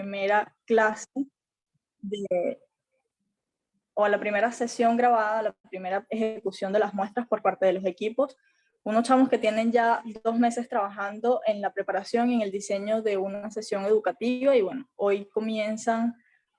primera clase o a la primera sesión grabada, la primera ejecución de las muestras por parte de los equipos. Unos chamos que tienen ya 2 meses trabajando en la preparación y en el diseño de una sesión educativa y bueno, hoy comienzan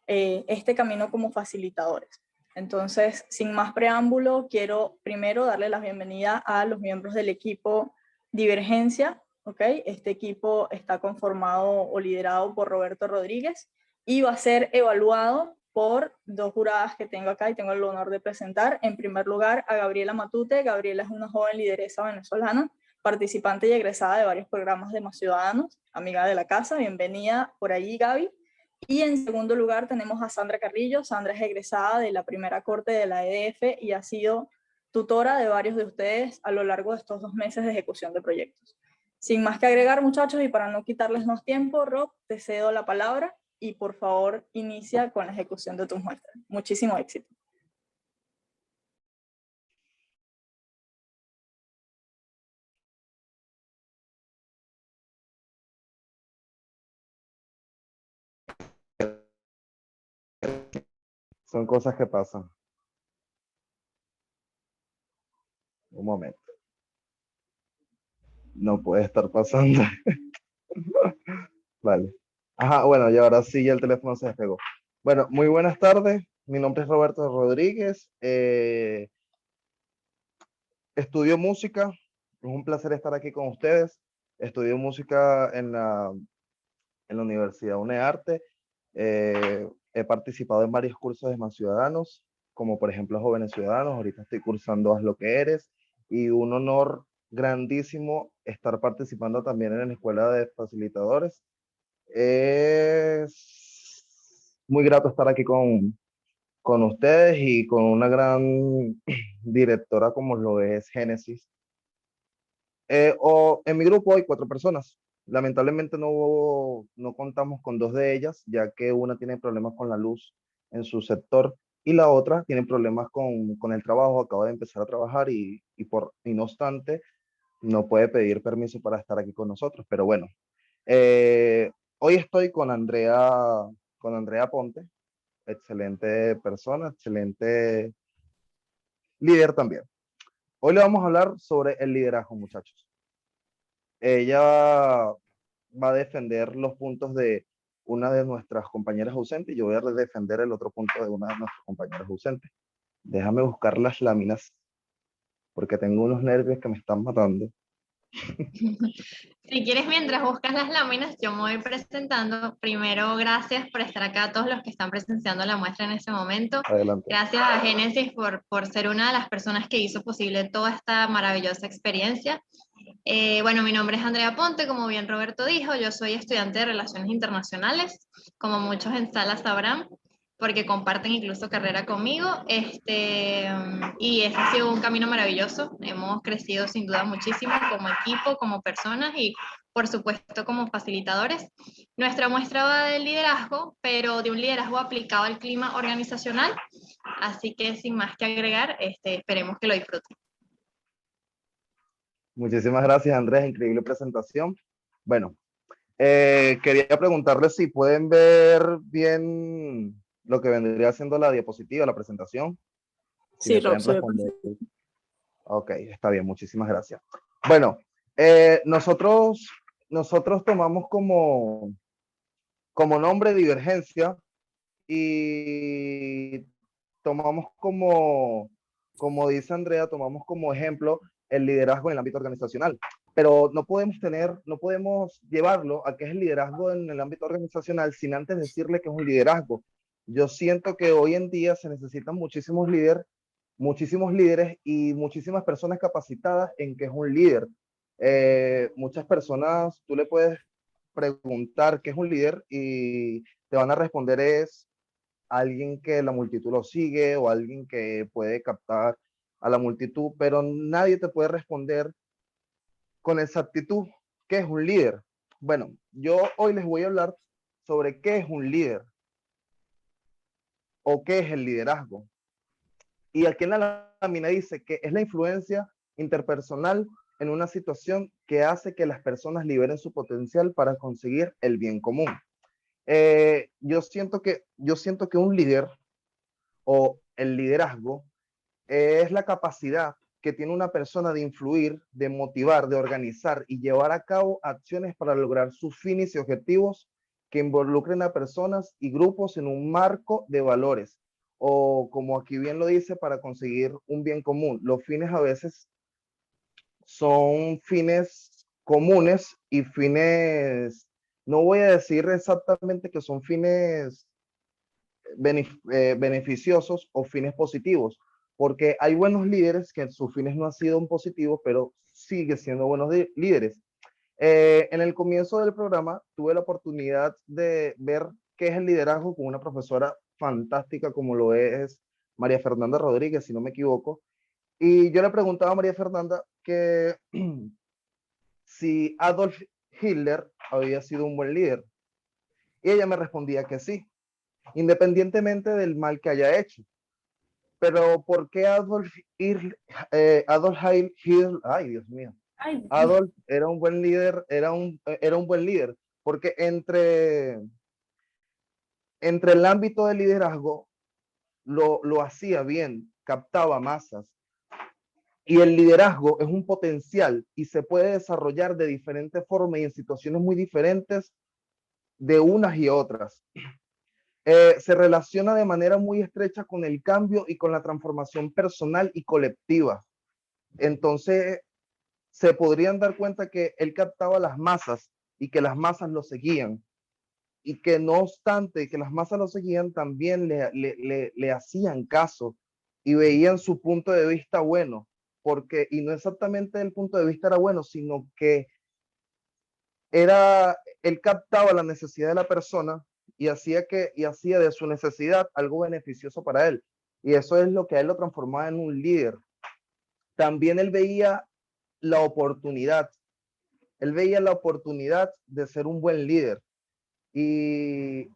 este camino como facilitadores. Entonces, sin más preámbulo, quiero primero darle la bienvenida a los miembros del equipo Divergencia, ¿ok? Este equipo está conformado o liderado por Roberto Rodríguez y va a ser evaluado por 2 juradas que tengo acá y tengo el honor de presentar. En primer lugar, a Gabriela Matute. Gabriela es una joven lideresa venezolana, participante y egresada de varios programas de Más Ciudadanos, amiga de la casa. Bienvenida por allí, Gaby. Y en segundo lugar tenemos a Sandra Carrillo. Sandra es egresada de la primera corte de la EDF y ha sido tutora de varios de ustedes a lo largo de estos 2 meses de ejecución de proyectos. Sin más que agregar, muchachos, y para no quitarles más tiempo, Rob, te cedo la palabra y por favor inicia con la ejecución de tus muestras. Muchísimo éxito. Son cosas que pasan. Un momento. No puede estar pasando. Vale. Ajá, bueno, y ahora sí ya el teléfono se despegó. Bueno, muy buenas tardes. Mi nombre es Roberto Rodríguez. Estudio música. Es un placer estar aquí con ustedes. Estudio música en la Universidad UNEARTE. He participado en varios cursos de Más Ciudadanos, como por ejemplo Jóvenes Ciudadanos. Ahorita estoy cursando Haz lo que eres. Y un honor grandísimo estar participando también en la Escuela de Facilitadores. Es muy grato estar aquí con ustedes y con una gran directora como lo es Génesis. En mi grupo hay 4 personas. Lamentablemente no contamos con 2 de ellas, ya que una tiene problemas con la luz en su sector y la otra tiene problemas con el trabajo, acaba de empezar a trabajar y no obstante no puede pedir permiso para estar aquí con nosotros. Pero bueno, hoy estoy con Andrea Ponte, excelente persona, excelente líder también. Hoy le vamos a hablar sobre el liderazgo, muchachos. Ella va a defender los puntos de una de nuestras compañeras ausentes y yo voy a defender el otro punto de una de nuestras compañeras ausentes. Déjame buscar las láminas porque tengo unos nervios que me están matando. Si quieres, mientras buscas las láminas, yo me voy presentando. Primero, gracias por estar acá, a todos los que están presenciando la muestra en este momento. Adelante. Gracias a Génesis por ser una de las personas que hizo posible toda esta maravillosa experiencia. Bueno, mi nombre es Andrea Ponte, como bien Roberto dijo, yo soy estudiante de Relaciones Internacionales, como muchos en sala sabrán, porque comparten incluso carrera conmigo, y este ha sido un camino maravilloso. Hemos crecido sin duda muchísimo como equipo, como personas y por supuesto como facilitadores. Nuestra muestra va del liderazgo, pero de un liderazgo aplicado al clima organizacional, así que sin más que agregar, esperemos que lo disfruten. Muchísimas gracias, Andrés, increíble presentación. Bueno, quería preguntarles si pueden ver bien lo que vendría siendo la diapositiva, la presentación. Si Sí, me Rob, pueden se ve responder. perfecto. Ok, está bien, muchísimas gracias. Bueno, nosotros tomamos como nombre Divergencia y tomamos como dice Andrea, tomamos como ejemplo el liderazgo en el ámbito organizacional. Pero no podemos llevarlo a que es el liderazgo en el ámbito organizacional sin antes decirle que es un liderazgo. Yo siento que hoy en día se necesitan muchísimos líderes y muchísimas personas capacitadas en qué es un líder. Muchas personas, tú le puedes preguntar qué es un líder y te van a responder es alguien que la multitud lo sigue o alguien que puede captar a la multitud, pero nadie te puede responder con exactitud qué es un líder. Bueno, yo hoy les voy a hablar sobre qué es un líder o qué es el liderazgo. Y aquí en la lámina dice que es la influencia interpersonal en una situación que hace que las personas liberen su potencial para conseguir el bien común. Yo siento que un líder o el liderazgo es la capacidad que tiene una persona de influir, de motivar, de organizar y llevar a cabo acciones para lograr sus fines y objetivos que involucren a personas y grupos en un marco de valores. O como aquí bien lo dice, para conseguir un bien común. Los fines a veces son fines comunes y fines, no voy a decir exactamente que son fines beneficiosos o fines positivos, porque hay buenos líderes que sus fines no han sido positivos, pero sigue siendo buenos líderes. En el comienzo del programa tuve la oportunidad de ver qué es el liderazgo con una profesora fantástica como lo es María Fernanda Rodríguez, si no me equivoco, y yo le preguntaba a María Fernanda que si Adolf Hitler había sido un buen líder, y ella me respondía que sí, independientemente del mal que haya hecho. Pero ¿por qué Adolf Hitler, ay Dios mío, Ay, Adolf era un buen líder, era un buen líder? Porque entre el ámbito del liderazgo lo hacía bien, captaba masas. Y el liderazgo es un potencial y se puede desarrollar de diferentes formas y en situaciones muy diferentes de unas y otras. Se relaciona de manera muy estrecha con el cambio y con la transformación personal y colectiva. Entonces, se podrían dar cuenta que él captaba las masas y que las masas lo seguían. Y que no obstante que las masas lo seguían, también le hacían caso y veían su punto de vista bueno. Porque, y no exactamente el punto de vista era bueno, sino que él captaba la necesidad de la persona y hacía de su necesidad algo beneficioso para él. Y eso es lo que a él lo transformaba en un líder. También él veía la oportunidad de ser un buen líder. Y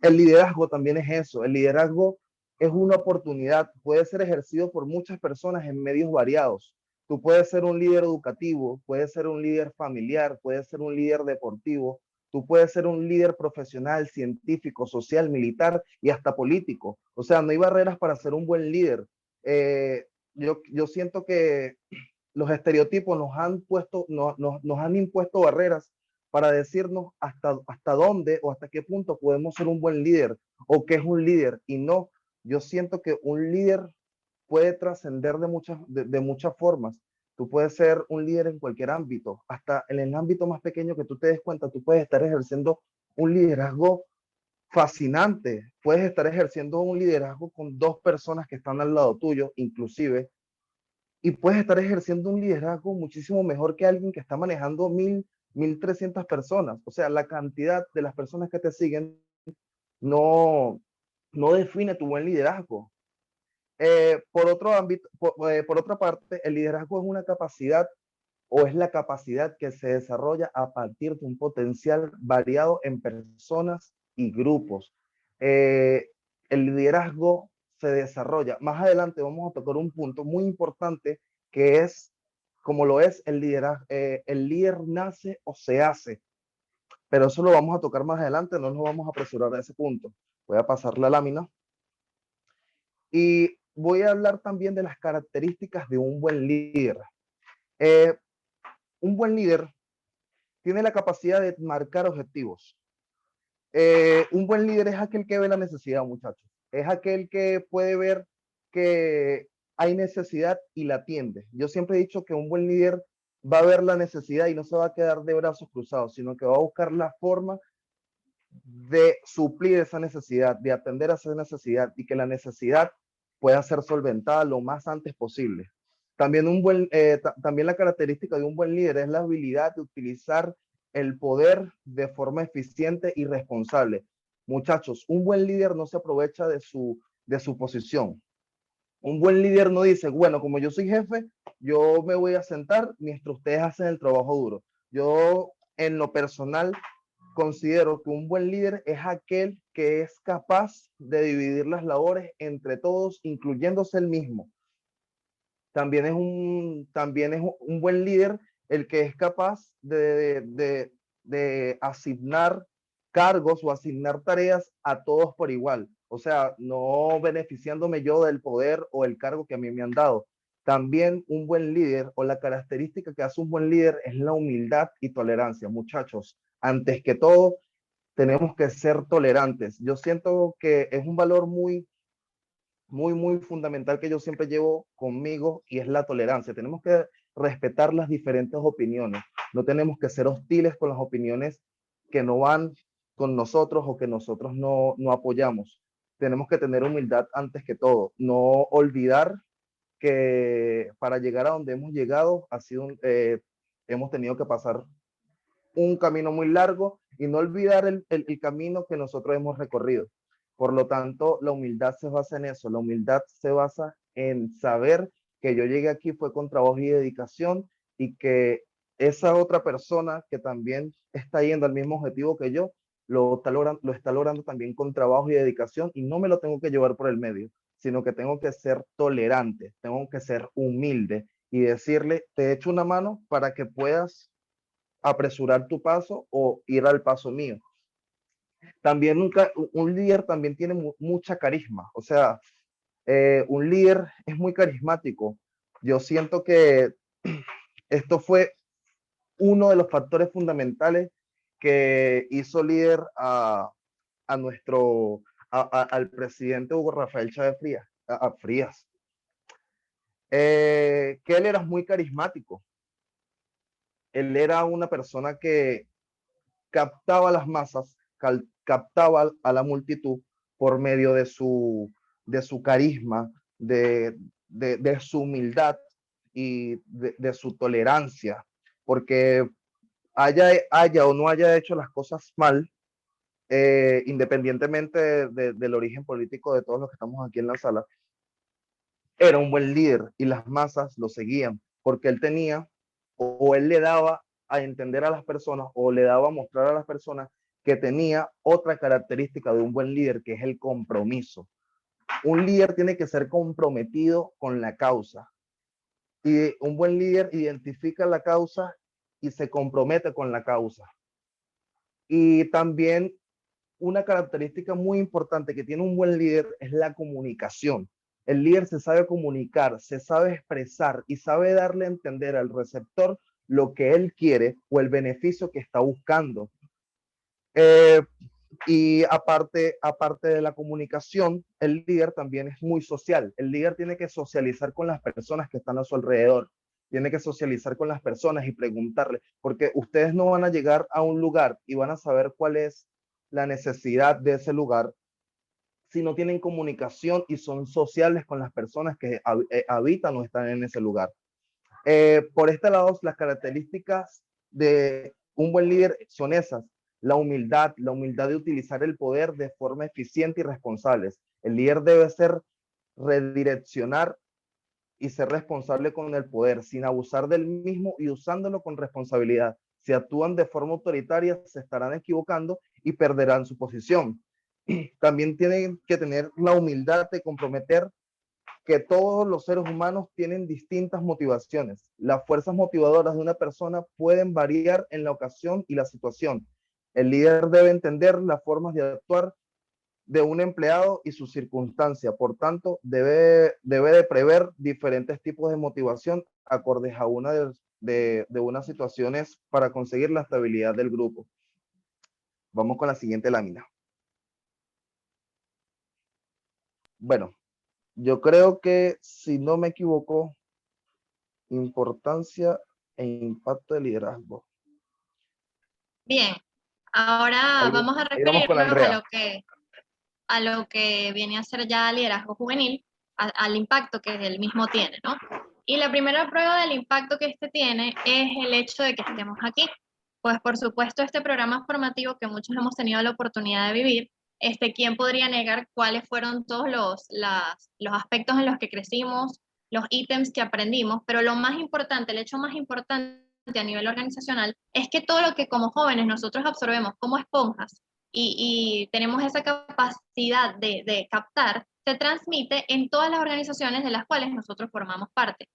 el liderazgo también es eso. El liderazgo es una oportunidad, puede ser ejercido por muchas personas en medios variados. Tú puedes ser un líder educativo, puedes ser un líder familiar, puedes ser un líder deportivo, tú puedes ser un líder profesional, científico, social, militar y hasta político. O sea, no hay barreras para ser un buen líder. Yo siento que los estereotipos nos han impuesto barreras para decirnos hasta dónde o hasta qué punto podemos ser un buen líder o qué es un líder. Y no, yo siento que un líder puede trascender de muchas formas. Tú puedes ser un líder en cualquier ámbito, hasta en el ámbito más pequeño que tú te des cuenta, tú puedes estar ejerciendo un liderazgo fascinante, puedes estar ejerciendo un liderazgo con dos personas que están al lado tuyo, inclusive, y puedes estar ejerciendo un liderazgo muchísimo mejor que alguien que está manejando 1,300 personas. O sea, la cantidad de las personas que te siguen no, no define tu buen liderazgo. Por otra parte, el liderazgo es una capacidad o es la capacidad que se desarrolla a partir de un potencial variado en personas y grupos. Eh, el liderazgo se desarrolla. Más adelante vamos a tocar un punto muy importante que es, como lo es el liderazgo, el líder nace o se hace, pero eso lo vamos a tocar más adelante, no nos vamos a apresurar a ese punto. Voy a pasar la lámina y voy a hablar también de las características de un buen líder. Eh, un buen líder tiene la capacidad de marcar objetivos. Un buen líder es aquel que ve la necesidad, muchachos. Es aquel que puede ver que hay necesidad y la atiende. Yo siempre he dicho que un buen líder va a ver la necesidad y no se va a quedar de brazos cruzados, sino que va a buscar la forma de suplir esa necesidad, de atender a esa necesidad y que la necesidad pueda ser solventada lo más antes posible. También la característica de un buen líder es la habilidad de utilizar el poder de forma eficiente y responsable. Muchachos, un buen líder no se aprovecha de su posición. Un buen líder no dice, bueno, como yo soy jefe, yo me voy a sentar mientras ustedes hacen el trabajo duro. Yo, en lo personal, considero que un buen líder es aquel que es capaz de dividir las labores entre todos, incluyéndose él mismo. También es un buen líder el que es capaz de asignar cargos o asignar tareas a todos por igual. O sea, no beneficiándome yo del poder o el cargo que a mí me han dado. También un buen líder o la característica que hace un buen líder es la humildad y tolerancia. Muchachos, antes que todo, tenemos que ser tolerantes. Yo siento que es un valor muy fundamental que yo siempre llevo conmigo y es la tolerancia. Tenemos que respetar las diferentes opiniones. No tenemos que ser hostiles con las opiniones que no van con nosotros o que nosotros no apoyamos. Tenemos que tener humildad antes que todo. No olvidar que para llegar a donde hemos llegado hemos tenido que pasar un camino muy largo y no olvidar el camino que nosotros hemos recorrido. Por lo tanto, la humildad se basa en eso. La humildad se basa en saber que yo llegué aquí fue con trabajo y dedicación y que esa otra persona que también está yendo al mismo objetivo que yo, lo está logrando también con trabajo y dedicación y no me lo tengo que llevar por el medio, sino que tengo que ser tolerante, tengo que ser humilde y decirle, te echo una mano para que puedas apresurar tu paso o ir al paso mío. También un líder también tiene mucha carisma, o sea, un líder es muy carismático. Yo siento que esto fue uno de los factores fundamentales que hizo líder a nuestro, al presidente Hugo Rafael Chávez Frías, a Frías. Que él era muy carismático. Él era una persona que captaba a las masas, captaba a la multitud por medio de su carisma, de su humildad y de su tolerancia, porque haya o no haya hecho las cosas mal, independientemente del origen político de todos los que estamos aquí en la sala, era un buen líder y las masas lo seguían, porque él tenía o él le daba a entender a las personas o le daba a mostrar a las personas que tenía otra característica de un buen líder, que es el compromiso. Un líder tiene que ser comprometido con la causa y un buen líder identifica la causa y se compromete con la causa. Y también una característica muy importante que tiene un buen líder es la comunicación. El líder se sabe comunicar, se sabe expresar y sabe darle a entender al receptor lo que él quiere o el beneficio que está buscando. Y aparte de la comunicación, el líder también es muy social. El líder tiene que socializar con las personas que están a su alrededor. Tiene que socializar con las personas y preguntarle, porque ustedes no van a llegar a un lugar y van a saber cuál es la necesidad de ese lugar si no tienen comunicación y son sociales con las personas que habitan o están en ese lugar. Por este lado, las características de un buen líder son esas: la humildad de utilizar el poder de forma eficiente y responsable. El líder debe ser redireccionar y ser responsable con el poder, sin abusar del mismo y usándolo con responsabilidad. Si actúan de forma autoritaria, se estarán equivocando y perderán su posición. También tienen que tener la humildad de comprometer que todos los seres humanos tienen distintas motivaciones. Las fuerzas motivadoras de una persona pueden variar en la ocasión y la situación. El líder debe entender las formas de actuar de un empleado y su circunstancia. Por tanto, debe de prever diferentes tipos de motivación acordes a una de unas situaciones para conseguir la estabilidad del grupo. Vamos con la siguiente lámina. Bueno, yo creo que, si no me equivoco, importancia e impacto del liderazgo. Bien, ahora vamos a vamos con referirnos Andrea. a lo que viene a ser ya liderazgo juvenil, al impacto que él mismo tiene, ¿no? Y la primera prueba del impacto que este tiene es el hecho de que estemos aquí. Pues por supuesto este programa formativo que muchos hemos tenido la oportunidad de vivir, ¿quién podría negar cuáles fueron todos los aspectos en los que crecimos, los ítems que aprendimos? Pero lo más importante, el hecho más importante a nivel organizacional, es que todo lo que como jóvenes nosotros absorbemos como esponjas y tenemos esa capacidad de captar, se transmite en todas las organizaciones de las cuales nosotros formamos parte,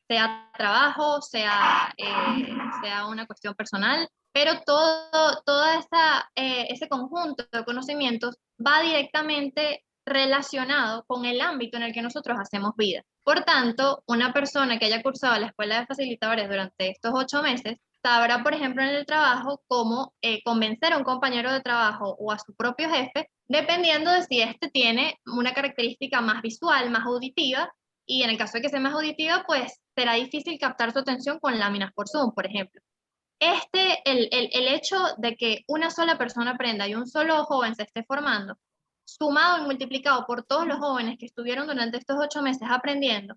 sea trabajo, sea una cuestión personal, pero ese conjunto de conocimientos va directamente relacionado con el ámbito en el que nosotros hacemos vida. Por tanto, una persona que haya cursado la escuela de facilitadores durante estos 8 meses sabrá, por ejemplo, en el trabajo cómo convencer a un compañero de trabajo o a su propio jefe, dependiendo de si éste tiene una característica más visual, más auditiva, y en el caso de que sea más auditiva, pues será difícil captar su atención con láminas por Zoom, por ejemplo. El hecho de que una sola persona aprenda y un solo joven se esté formando, sumado y multiplicado por todos los jóvenes que estuvieron durante estos 8 meses aprendiendo,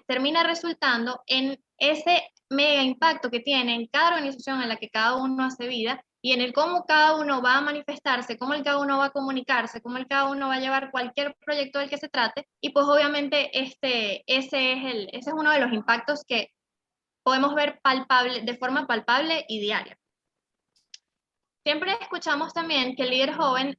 termina resultando en ese mega impacto que tiene en cada organización en la que cada uno hace vida y en el cómo cada uno va a manifestarse, cómo el cada uno va a comunicarse, cómo el cada uno va a llevar cualquier proyecto del que se trate. Y pues obviamente ese es uno de los impactos que podemos ver de forma palpable y diaria. Siempre escuchamos también que el líder joven,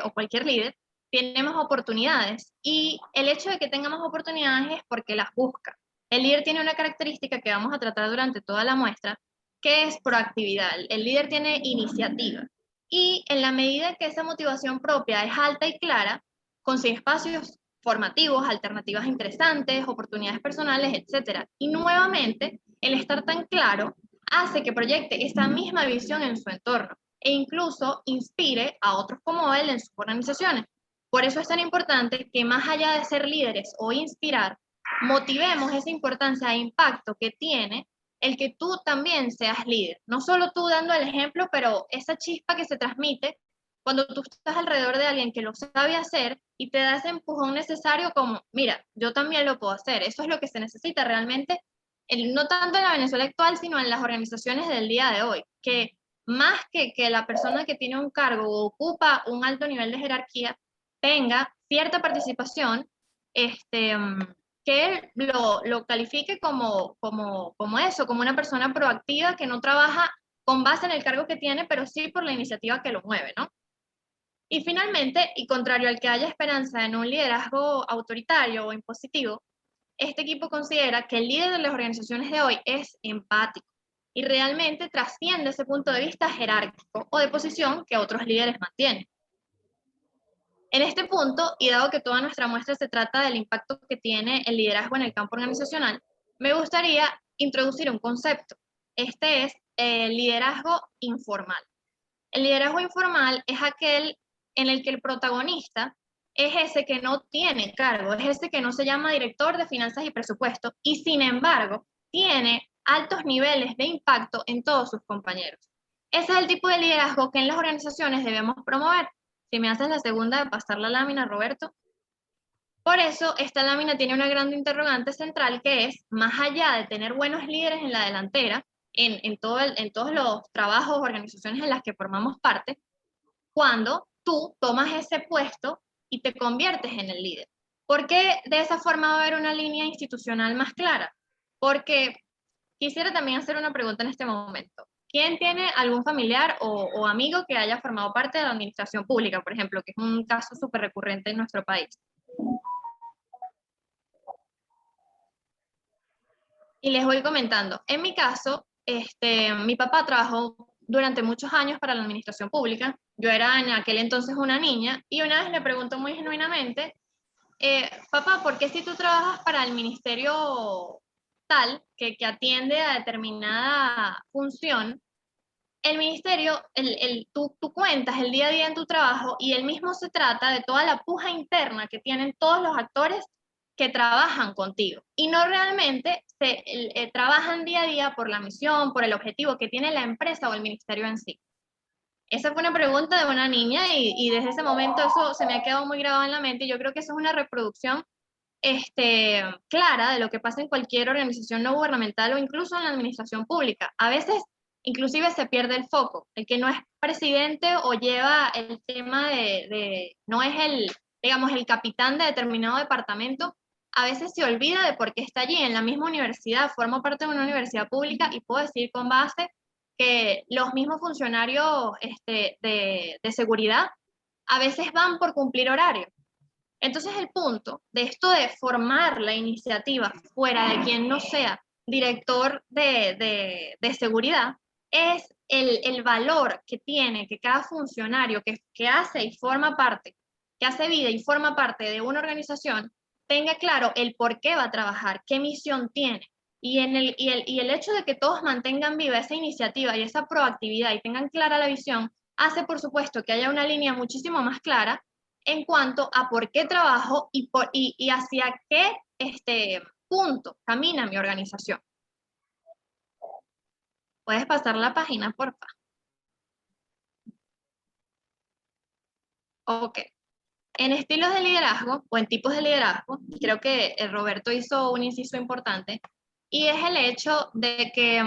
o cualquier líder, tiene más oportunidades, y el hecho de que tenga más oportunidades es porque las busca. El líder tiene una característica que vamos a tratar durante toda la muestra, que es proactividad. El líder tiene iniciativa, y en la medida que esa motivación propia es alta y clara, consigue espacios formativos, alternativas interesantes, oportunidades personales, etc. Y nuevamente, el estar tan claro hace que proyecte esa misma visión en su entorno e incluso inspire a otros como él en sus organizaciones. Por eso es tan importante que, más allá de ser líderes o inspirar, motivemos esa importancia e impacto que tiene el que tú también seas líder. No solo tú dando el ejemplo, pero esa chispa que se transmite cuando tú estás alrededor de alguien que lo sabe hacer y te da ese empujón necesario como, mira, yo también lo puedo hacer. Eso es lo que se necesita realmente, no tanto en la Venezuela actual, sino en las organizaciones del día de hoy, que más que la persona que tiene un cargo o ocupa un alto nivel de jerarquía tenga cierta participación, que él lo califique como eso, como una persona proactiva que no trabaja con base en el cargo que tiene, pero sí por la iniciativa que lo mueve, ¿no? Y finalmente, y contrario al que haya esperanza en un liderazgo autoritario o impositivo, este equipo considera que el líder de las organizaciones de hoy es empático y realmente trasciende ese punto de vista jerárquico o de posición que otros líderes mantienen. En este punto, y dado que toda nuestra muestra se trata del impacto que tiene el liderazgo en el campo organizacional, me gustaría introducir un concepto. Este es el liderazgo informal. El liderazgo informal es aquel en el que el protagonista es ese que no tiene cargo, es ese que no se llama director de finanzas y presupuesto, y sin embargo tiene altos niveles de impacto en todos sus compañeros. Ese es el tipo de liderazgo que en las organizaciones debemos promover. Si me haces la segunda de pasar la lámina, Roberto. Por eso, esta lámina tiene una gran interrogante central, que es, más allá de tener buenos líderes en la delantera, en todos los trabajos, organizaciones en las que formamos parte, cuando tú tomas ese puesto y te conviertes en el líder. ¿Por qué de esa forma va a haber una línea institucional más clara? Porque quisiera también hacer una pregunta en este momento. ¿Quién tiene algún familiar o amigo que haya formado parte de la administración pública, por ejemplo, que es un caso súper recurrente en nuestro país? Y les voy comentando. En mi caso, mi papá trabajó durante muchos años para la administración pública. Yo era en aquel entonces una niña y una vez le pregunto muy genuinamente, papá, ¿por qué si tú trabajas para el ministerio tal que atiende a determinada función, el ministerio, tú cuentas el día a día en tu trabajo y el mismo se trata de toda la puja interna que tienen todos los actores que trabajan contigo y no realmente trabajan día a día por la misión, por el objetivo que tiene la empresa o el ministerio en sí? Esa fue una pregunta de una niña y desde ese momento eso se me ha quedado muy grabado en la mente, y yo creo que eso es una reproducción clara de lo que pasa en cualquier organización no gubernamental o incluso en la administración pública. A veces inclusive se pierde el foco. El que no es presidente o lleva el tema no es digamos, el capitán de determinado departamento, a veces se olvida de por qué está allí. En la misma universidad, formo parte de una universidad pública y puedo decir con base que los mismos funcionarios de seguridad a veces van por cumplir horario. Entonces el punto de esto de formar la iniciativa fuera de quien no sea director de seguridad, es el valor que tiene que cada funcionario que hace y forma parte, que hace vida y forma parte de una organización, tenga claro el por qué va a trabajar, qué misión tiene. Y el hecho de que todos mantengan viva esa iniciativa y esa proactividad y tengan clara la visión, hace por supuesto que haya una línea muchísimo más clara en cuanto a por qué trabajo y hacia qué punto camina mi organización. ¿Puedes pasar la página, porfa? Ok. En estilos de liderazgo o en tipos de liderazgo, creo que Roberto hizo un inciso importante, y es el hecho de que,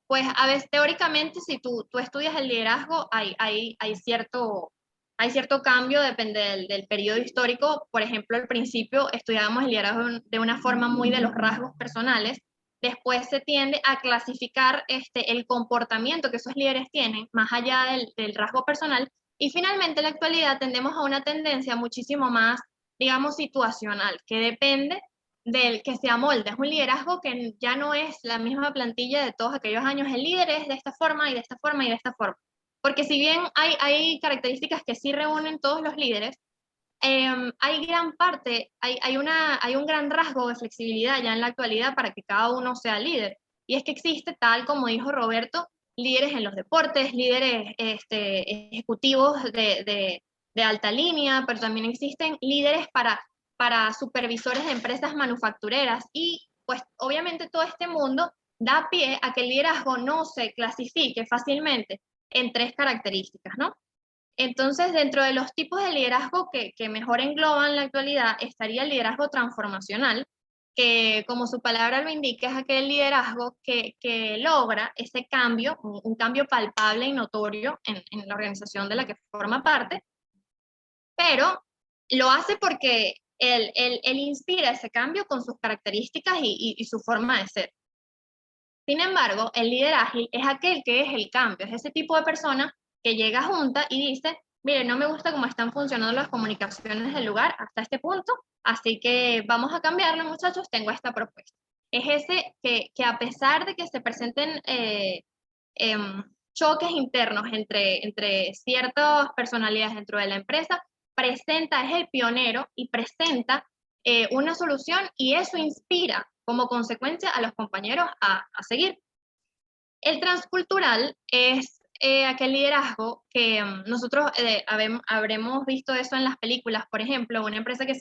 pues, a veces, teóricamente, si tú estudias el liderazgo, hay cierto cambio, depende del periodo histórico. Por ejemplo, al principio estudiábamos el liderazgo de una forma muy de los rasgos personales, después se tiende a clasificar el comportamiento que esos líderes tienen, más allá del rasgo personal, y finalmente en la actualidad tendemos a una tendencia muchísimo más, digamos, situacional, que depende del que se amolda. Es un liderazgo que ya no es la misma plantilla de todos aquellos años. El líder es de esta forma y de esta forma y de esta forma. Porque si bien hay características que sí reúnen todos los líderes, hay gran parte, hay un gran rasgo de flexibilidad ya en la actualidad para que cada uno sea líder. Y es que existe, tal como dijo Roberto, líderes en los deportes, líderes ejecutivos de alta línea, pero también existen líderes para supervisores de empresas manufactureras, y pues obviamente todo este mundo da pie a que el liderazgo no se clasifique fácilmente en tres características, ¿no? Entonces, dentro de los tipos de liderazgo que mejor engloban la actualidad, estaría el liderazgo transformacional, que como su palabra lo indica, es aquel liderazgo que logra ese cambio, un cambio palpable y notorio en la organización de la que forma parte, pero lo hace porque él inspira ese cambio con sus características y su forma de ser. Sin embargo, el líder ágil es aquel que es el cambio, es ese tipo de persona que llega junta y dice, mire, no me gusta cómo están funcionando las comunicaciones del lugar hasta este punto, así que vamos a cambiarlo, muchachos, tengo esta propuesta. Es ese que a pesar de que se presenten choques internos entre ciertas personalidades dentro de la empresa, presenta, es el pionero y presenta una solución, y eso inspira como consecuencia a los compañeros a seguir. El transcultural es aquel liderazgo que nosotros habremos visto eso en las películas. Por ejemplo, una empresa que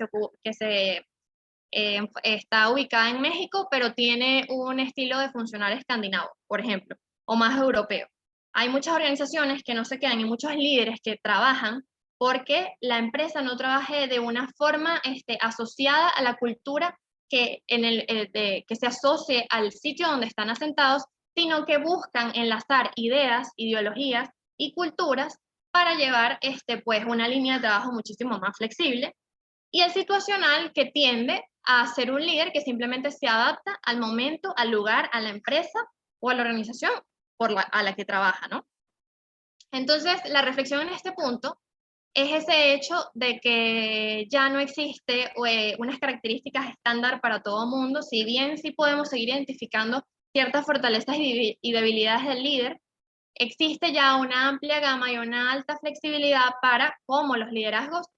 está ubicada en México, pero tiene un estilo de funcionar escandinavo, por ejemplo, o más europeo. Hay muchas organizaciones que no se quedan y muchos líderes que trabajan porque la empresa no trabaje de una forma asociada a la cultura que se asocie al sitio donde están asentados, sino que buscan enlazar ideas, ideologías y culturas para llevar pues, una línea de trabajo muchísimo más flexible. Y el situacional, que tiende a ser un líder que simplemente se adapta al momento, al lugar, a la empresa o a la organización a la que trabaja, ¿no? Entonces, la reflexión en este punto es ese hecho de que ya no existe unas características estándar para todo mundo. Si bien sí podemos seguir identificando ciertas fortalezas y debilidades del líder, existe ya una amplia gama y una alta flexibilidad para cómo los liderazgos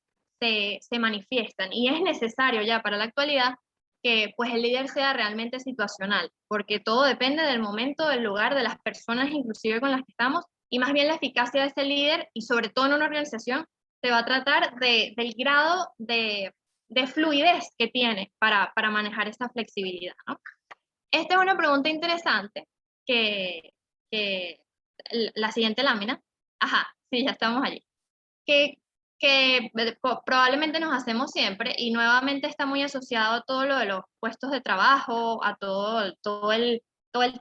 se manifiestan, y es necesario ya para la actualidad que pues el líder sea realmente situacional, porque todo depende del momento, del lugar, de las personas inclusive con las que estamos, y más bien la eficacia de ese líder, y sobre todo en una organización, se va a tratar del grado de fluidez que tiene para manejar esa flexibilidad, ¿no? Esta es una pregunta interesante que la siguiente lámina, ajá, sí, ya estamos allí, que probablemente nos hacemos siempre, y nuevamente está muy asociado a todo lo de los puestos de trabajo, a todo el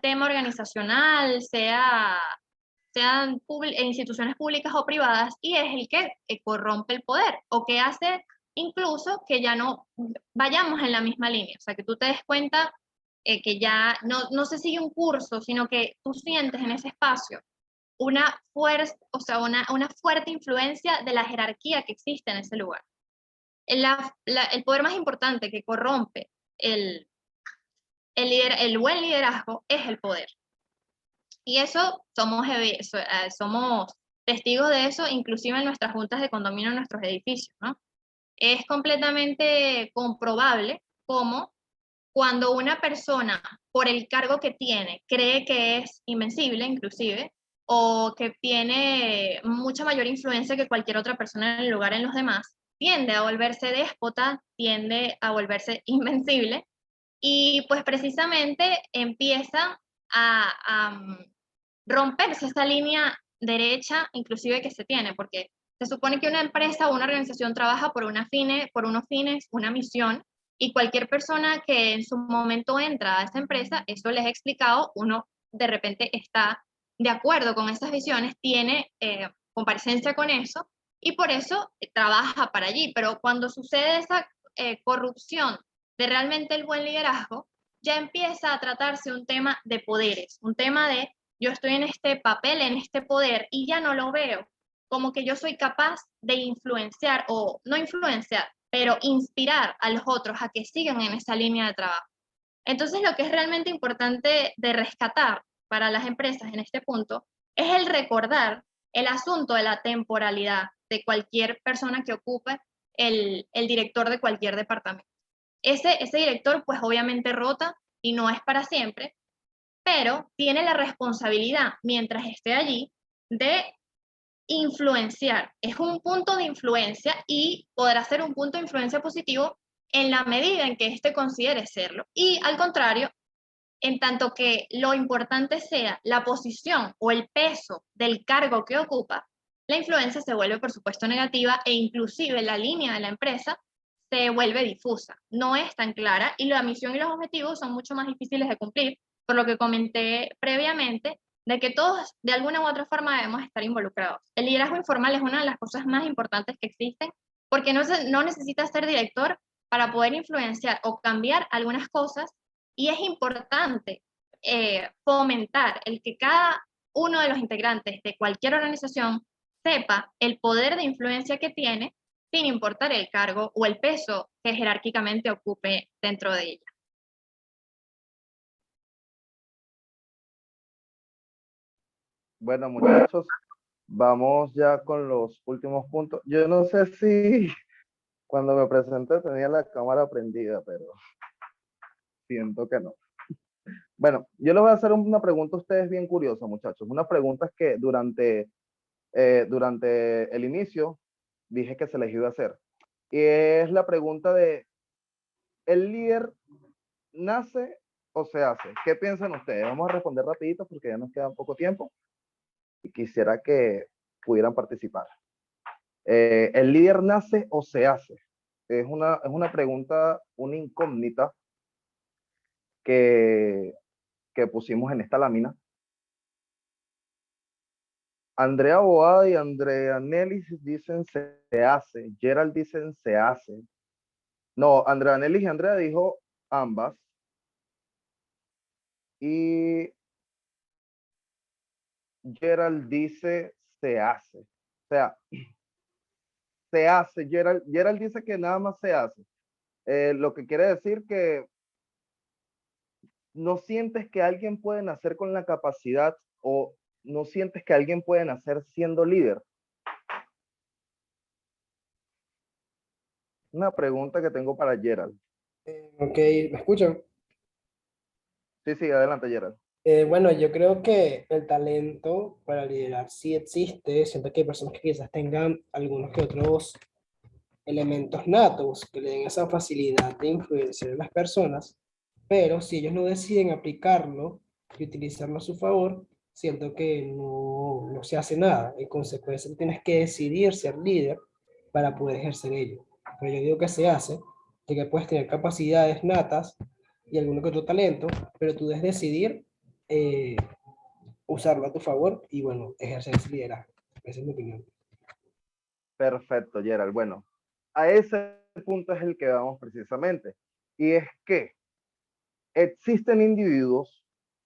tema organizacional, sean instituciones públicas o privadas, y es el que corrompe el poder, o que hace incluso que ya no vayamos en la misma línea, o sea, que tú te des cuenta que ya no se sigue un curso, sino que tú sientes en ese espacio una fuerza, o sea, una fuerte influencia de la jerarquía que existe en ese lugar. El poder más importante que corrompe el el buen liderazgo es el poder. Y eso somos testigos de eso, inclusive en nuestras juntas de condominio en nuestros edificios, ¿no? Es completamente comprobable cómo cuando una persona, por el cargo que tiene, cree que es invencible inclusive, o que tiene mucha mayor influencia que cualquier otra persona en el lugar en los demás, tiende a volverse déspota, tiende a volverse invencible, y pues precisamente empieza a romperse esa línea derecha inclusive que se tiene, porque se supone que una empresa o una organización trabaja por unos fines, una misión, y cualquier persona que en su momento entra a esa empresa, eso les he explicado, uno de repente está de acuerdo con esas visiones, tiene comparecencia con eso, y por eso trabaja para allí. Pero cuando sucede esa corrupción de realmente el buen liderazgo, ya empieza a tratarse un tema de poderes, un tema de yo estoy en este papel, en este poder, y ya no lo veo como que yo soy capaz de influenciar, o no influenciar, pero inspirar a los otros a que sigan en esa línea de trabajo. Entonces, lo que es realmente importante de rescatar para las empresas en este punto es el recordar el asunto de la temporalidad de cualquier persona que ocupe el director de cualquier departamento. Ese director, pues obviamente rota y no es para siempre, pero tiene la responsabilidad, mientras esté allí, de influenciar. Es un punto de influencia y podrá ser un punto de influencia positivo en la medida en que éste considere serlo. Y al contrario, en tanto que lo importante sea la posición o el peso del cargo que ocupa, la influencia se vuelve, por supuesto, negativa, e inclusive la línea de la empresa se vuelve difusa, no es tan clara, y la misión y los objetivos son mucho más difíciles de cumplir, por lo que comenté previamente, de que todos de alguna u otra forma debemos estar involucrados. El liderazgo informal es una de las cosas más importantes que existen, porque no necesitas ser director para poder influenciar o cambiar algunas cosas, y es importante fomentar el que cada uno de los integrantes de cualquier organización sepa el poder de influencia que tiene, sin importar el cargo o el peso que jerárquicamente ocupe dentro de ella. Bueno, muchachos, vamos ya con los últimos puntos. Yo no sé si cuando me presenté tenía la cámara prendida, pero siento que no. Bueno, yo les voy a hacer una pregunta a ustedes bien curiosa, muchachos. Una pregunta que durante el inicio dije que se les iba a hacer. Y es la pregunta de, ¿el líder nace o se hace? ¿Qué piensan ustedes? Vamos a responder rapidito porque ya nos queda poco tiempo y quisiera que pudieran participar. ¿El líder nace o se hace? Es una pregunta, una incógnita que pusimos en esta lámina. Andrea Boada y Andrea Nelly dicen se hace. Gerald dicen se hace. No, Andrea Nelly y Andrea dijo ambas. Y Gerald dice se hace. O sea, se hace. Gerald dice que nada más se hace. Lo que quiere decir que no sientes que alguien puede nacer con la capacidad, o no sientes que alguien puede nacer siendo líder. Una pregunta que tengo para Gerald. Ok, ¿me escuchan? Sí, sí, adelante, Gerald. Bueno, yo creo que el talento para liderar sí existe. Siento que hay personas que quizás tengan algunos que otros elementos natos que le den esa facilidad de influenciar a las personas, pero si ellos no deciden aplicarlo y utilizarlo a su favor, siento que no se hace nada. En consecuencia, tú tienes que decidir ser líder para poder ejercer ello. Pero yo digo que se hace, de que puedes tener capacidades natas y alguno que otro talento, pero tú debes decidir eh, usarlo a tu favor y, bueno, ejercer ese liderazgo. Esa es mi opinión. Perfecto, Gerald. Bueno, a ese punto es el que vamos precisamente. Y es que existen individuos,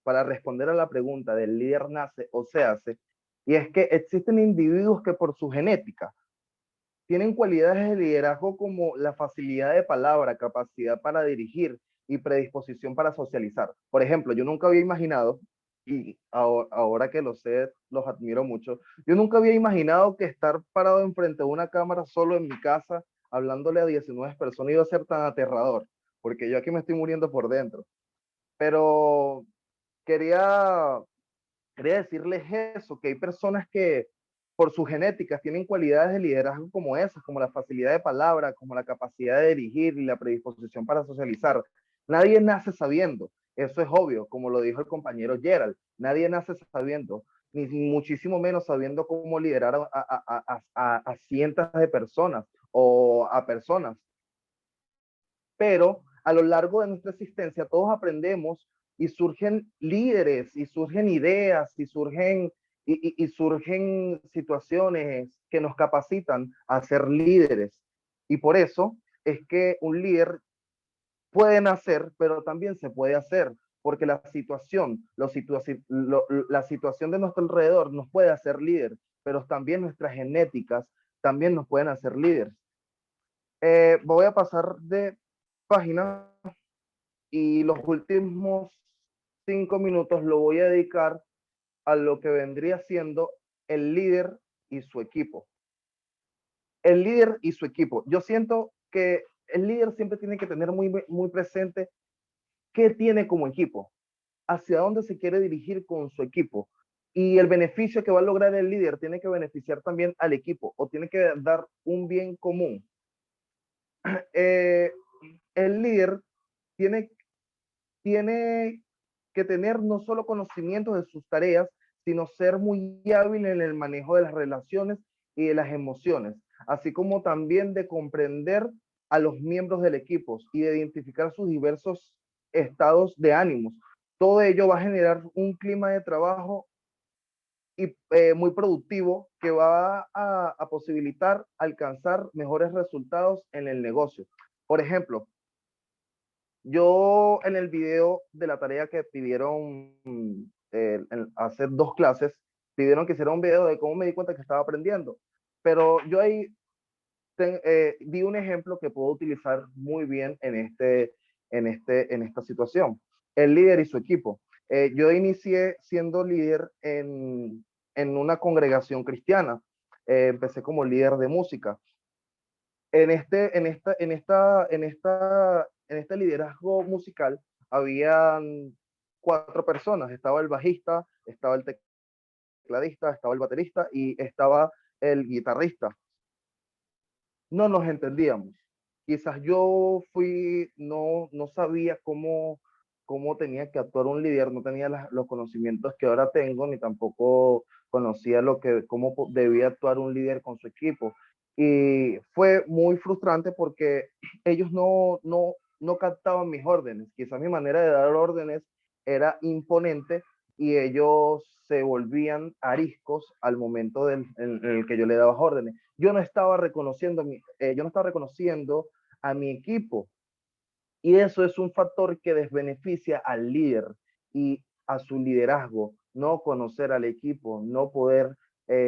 para responder a la pregunta del líder nace o se hace, y es que existen individuos que por su genética tienen cualidades de liderazgo como la facilidad de palabra, capacidad para dirigir, y predisposición para socializar. Por ejemplo, yo nunca había imaginado, y ahora que lo sé, los admiro mucho, yo nunca había imaginado que estar parado enfrente de una cámara solo en mi casa, hablándole a 19 personas, iba a ser tan aterrador, porque yo aquí me estoy muriendo por dentro. Pero quería, quería decirles eso, que hay personas que por sus genéticas tienen cualidades de liderazgo como esas, como la facilidad de palabra, como la capacidad de dirigir y la predisposición para socializar. Nadie nace sabiendo, eso es obvio, como lo dijo el compañero Gerald, nadie nace sabiendo, ni muchísimo menos sabiendo cómo liderar a cientos de personas o a personas. Pero a lo largo de nuestra existencia todos aprendemos y surgen líderes y surgen ideas y surgen situaciones que nos capacitan a ser líderes. Y por eso es que un líder puede nacer, pero también se puede hacer, porque la situación, la situación de nuestro alrededor nos puede hacer líder, pero también nuestras genéticas también nos pueden hacer líderes. Voy a pasar de página y los últimos 5 minutos lo voy a dedicar a lo que vendría siendo el líder y su equipo. El líder y su equipo. Yo siento que el líder siempre tiene que tener muy presente qué tiene como equipo, hacia dónde se quiere dirigir con su equipo. Y el beneficio que va a lograr el líder tiene que beneficiar también al equipo o tiene que dar un bien común. El líder tiene que tener no solo conocimientos de sus tareas, sino ser muy hábil en el manejo de las relaciones y de las emociones, así como también de comprender a los miembros del equipo y de identificar sus diversos estados de ánimos. Todo ello va a generar un clima de trabajo y muy productivo que va a posibilitar alcanzar mejores resultados en el negocio. Por ejemplo, yo en el video de la tarea que pidieron hacer 2 clases, pidieron que hiciera un video de cómo me di cuenta que estaba aprendiendo. Pero yo ahí di un ejemplo que puedo utilizar muy bien en esta situación. El líder y su equipo. Yo inicié siendo líder en una congregación cristiana. Empecé como líder de música. En este liderazgo musical habían 4 personas. Estaba el bajista, estaba el tecladista, estaba el baterista y estaba el guitarrista. No nos entendíamos. Quizás no sabía cómo tenía que actuar un líder, no tenía los conocimientos que ahora tengo, ni tampoco conocía cómo debía actuar un líder con su equipo. Y fue muy frustrante porque ellos no captaban mis órdenes. Quizás mi manera de dar órdenes era imponente y ellos se volvían ariscos al momento en el que yo le daba órdenes. Yo no estaba reconociendo a mi equipo, y eso es un factor que desbeneficia al líder y a su liderazgo. No conocer al equipo, no poder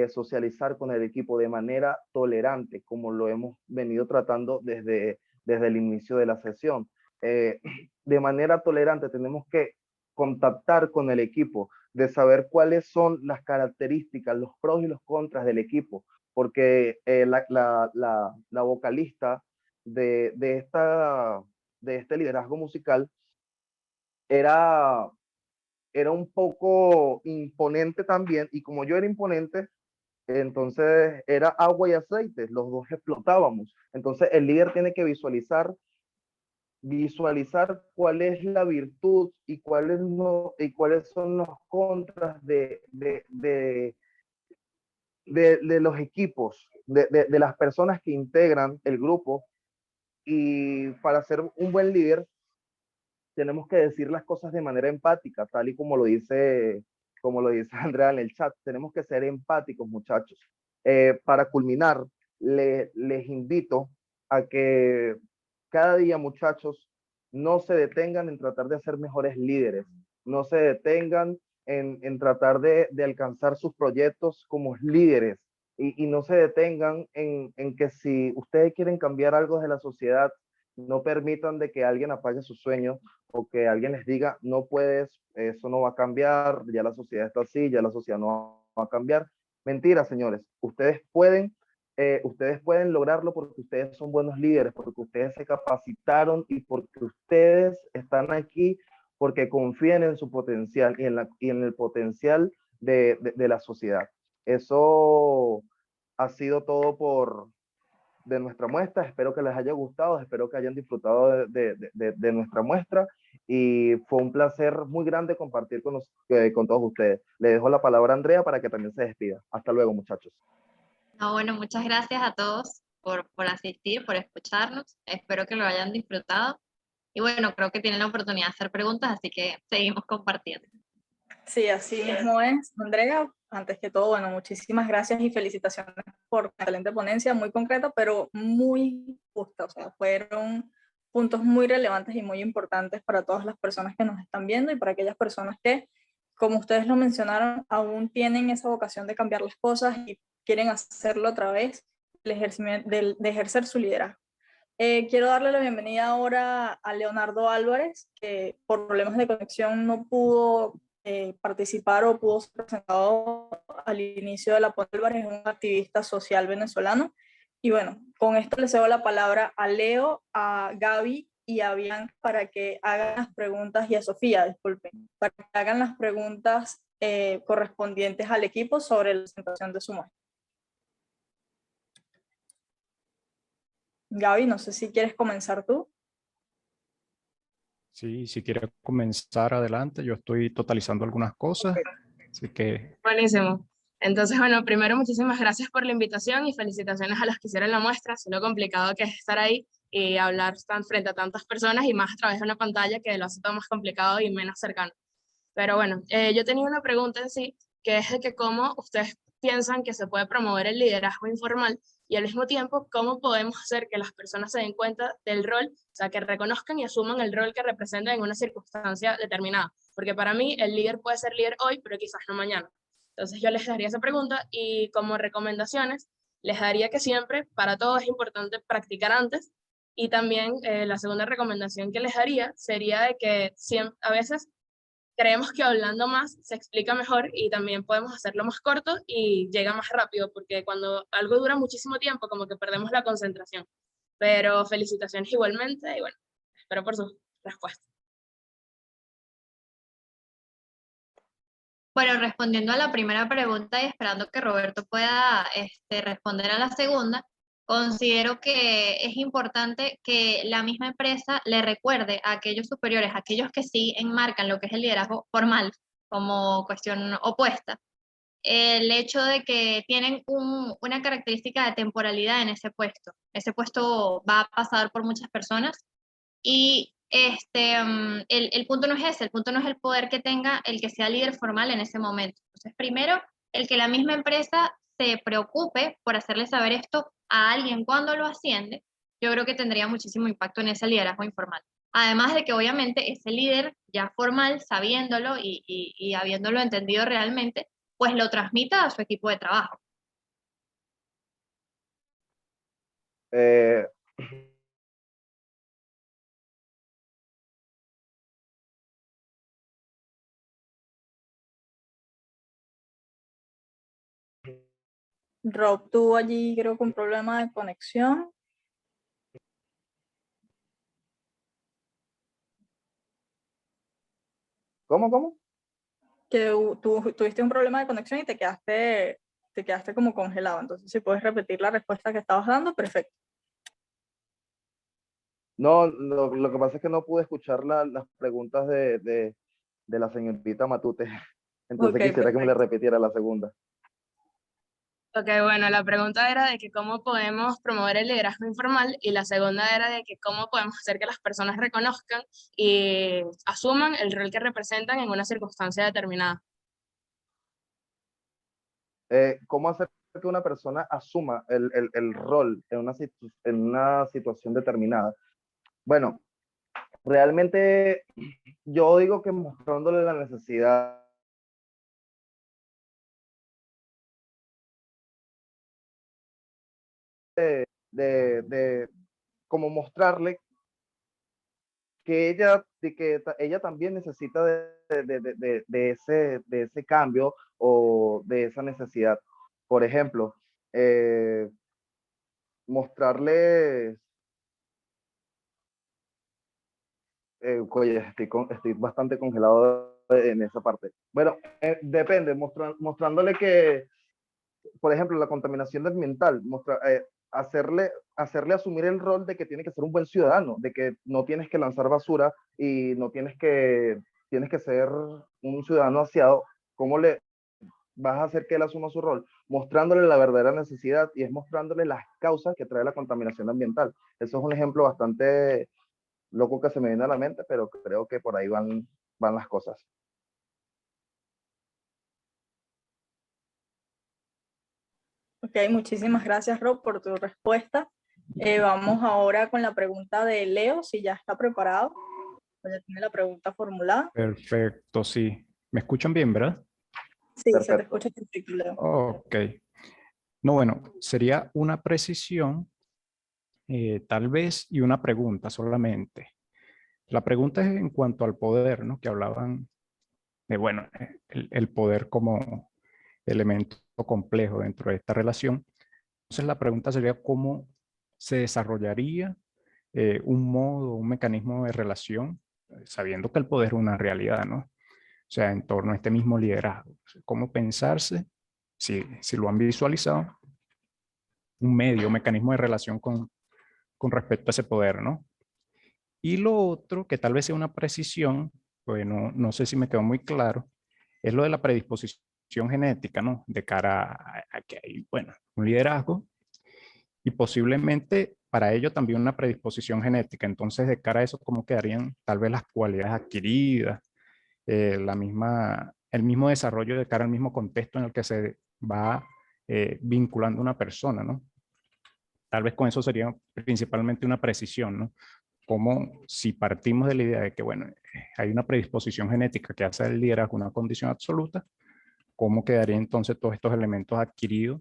socializar con el equipo de manera tolerante, como lo hemos venido tratando desde el inicio de la sesión. De manera tolerante tenemos que contactar con el equipo, de saber cuáles son las características, los pros y los contras del equipo, porque la vocalista de este liderazgo musical era, era un poco imponente también, y como yo era imponente, entonces era agua y aceite, los dos explotábamos. Entonces el líder tiene que visualizar cuál es la virtud y cuáles son los contras de los equipos, de las personas que integran el grupo. Y para ser un buen líder tenemos que decir las cosas de manera empática, tal y como lo dice Andrea en el chat. Tenemos que ser empáticos, muchachos. Para culminar, les invito a que cada día, muchachos, no se detengan en tratar de ser mejores líderes, no se detengan en tratar de alcanzar sus proyectos como líderes, y no se detengan en que si ustedes quieren cambiar algo de la sociedad, no permitan de que alguien apague sus sueños o que alguien les diga, no puedes, eso no va a cambiar, ya la sociedad está así, ya la sociedad no va a cambiar. Mentira, señores, ustedes pueden lograrlo porque ustedes son buenos líderes, porque ustedes se capacitaron y porque ustedes están aquí porque confían en su potencial y en el potencial de la sociedad. Eso ha sido todo de nuestra muestra. Espero que les haya gustado, espero que hayan disfrutado de nuestra muestra y fue un placer muy grande compartir con todos ustedes. Le dejo la palabra a Andrea para que también se despida. Hasta luego, muchachos. No, bueno, muchas gracias a todos por asistir, por escucharnos. Espero que lo hayan disfrutado. Y bueno, creo que tienen la oportunidad de hacer preguntas, así que seguimos compartiendo. Sí, así mismo es. Andrea, antes que todo, bueno, muchísimas gracias y felicitaciones por la excelente ponencia, muy concreta, pero muy justa. O sea, fueron puntos muy relevantes y muy importantes para todas las personas que nos están viendo y para aquellas personas que, como ustedes lo mencionaron, aún tienen esa vocación de cambiar las cosas y quieren hacerlo a través de ejercer su liderazgo. Quiero darle la bienvenida ahora a Leonardo Álvarez, que por problemas de conexión no pudo participar o pudo ser presentado al inicio de la ponencia. Álvarez es un activista social venezolano. Y bueno, con esto le cedo la palabra a Leo, a Gaby y a Bianca para que hagan las preguntas, y a Sofía, disculpen, para que hagan las preguntas correspondientes al equipo sobre la presentación de su muestra. Gaby, no sé si quieres comenzar tú. Sí, si quiere comenzar adelante, yo estoy totalizando algunas cosas, así que Buenísimo. Entonces, bueno, primero muchísimas gracias por la invitación y felicitaciones a los que hicieron la muestra. Sé lo complicado que es estar ahí y hablar frente a tantas personas y más a través de una pantalla que lo hace todo más complicado y menos cercano. Pero bueno, yo tenía una pregunta en sí, que es de que cómo ustedes piensan que se puede promover el liderazgo informal y al mismo tiempo cómo podemos hacer que las personas se den cuenta del rol, o sea, que reconozcan y asuman el rol que representan en una circunstancia determinada. Porque para mí el líder puede ser líder hoy, pero quizás no mañana. Entonces yo les daría esa pregunta y como recomendaciones les daría que siempre, para todo es importante practicar antes y también la segunda recomendación que les daría sería de que siempre, a veces creemos que hablando más se explica mejor y también podemos hacerlo más corto y llega más rápido, porque cuando algo dura muchísimo tiempo, como que perdemos la concentración. Pero felicitaciones igualmente y bueno, espero por su respuesta. Bueno, respondiendo a la primera pregunta y esperando que Roberto pueda responder a la segunda, considero que es importante que la misma empresa le recuerde a aquellos superiores, a aquellos que sí enmarcan lo que es el liderazgo formal como cuestión opuesta, el hecho de que tienen una característica de temporalidad en ese puesto. Ese puesto va a pasar por muchas personas y el punto no es ese, el punto no es el poder que tenga el que sea líder formal en ese momento. Entonces, primero, el que la misma empresa se preocupe por hacerle saber esto a alguien cuando lo asciende, yo creo que tendría muchísimo impacto en ese liderazgo informal. Además de que obviamente ese líder ya formal, sabiéndolo y habiéndolo entendido realmente, pues lo transmita a su equipo de trabajo. Eh, Rob tuvo allí, creo que un problema de conexión. ¿Cómo? Que tú tuviste un problema de conexión y te quedaste como congelado. Entonces, si puedes repetir la respuesta que estabas dando, perfecto. No, lo que pasa es que no pude escuchar las preguntas de la señorita Matute. Entonces Ok, quisiera que me le perfecto. repitiera la segunda. Ok, bueno, la pregunta era de que cómo podemos promover el liderazgo informal y la segunda era de que cómo podemos hacer que las personas reconozcan y asuman el rol que representan en una circunstancia determinada. ¿Cómo hacer que una persona asuma el rol en una situación determinada? Bueno, realmente yo digo que mostrándole la necesidad de como mostrarle ella también necesita de ese cambio o de esa necesidad. Por ejemplo, mostrarles, oye, estoy bastante congelado en esa parte. Bueno, depende, mostrándole que, por ejemplo, la contaminación ambiental, hacerle asumir el rol de que tiene que ser un buen ciudadano, de que no tienes que lanzar basura y no tienes que ser un ciudadano aseado. ¿Cómo le vas a hacer que él asuma su rol? Mostrándole la verdadera necesidad, y es mostrándole las causas que trae la contaminación ambiental. Eso es un ejemplo bastante loco que se me viene a la mente, pero creo que por ahí van las cosas. Ok, muchísimas gracias, Rob, por tu respuesta. Vamos ahora con la pregunta de Leo, si ya está preparado. Ya tiene la pregunta formulada. Perfecto, sí. ¿Me escuchan bien, verdad? Sí, se te Perfecto. escucha perfecto, Leo. Ok. No, bueno, sería una precisión, tal vez, y una pregunta solamente. La pregunta es en cuanto al poder, ¿no? Que hablaban de, bueno, el poder como elemento complejo dentro de esta relación. Entonces la pregunta sería cómo se desarrollaría un modo, un mecanismo de relación, sabiendo que el poder es una realidad, ¿no? O sea, en torno a este mismo liderazgo. ¿Cómo pensarse, si lo han visualizado, un medio, un mecanismo de relación con respecto a ese poder, ¿no? Y lo otro, que tal vez sea una precisión, pues no sé si me quedó muy claro, es lo de la predisposición genética, ¿no? De cara a que hay, bueno, un liderazgo y posiblemente para ello también una predisposición genética. Entonces, de cara a eso, ¿cómo quedarían tal vez las cualidades adquiridas, el mismo desarrollo de cara al mismo contexto en el que se va vinculando una persona, ¿no? Tal vez con eso sería principalmente una precisión, ¿no? Como si partimos de la idea de que, bueno, hay una predisposición genética que hace del liderazgo una condición absoluta, ¿cómo quedarían entonces todos estos elementos adquiridos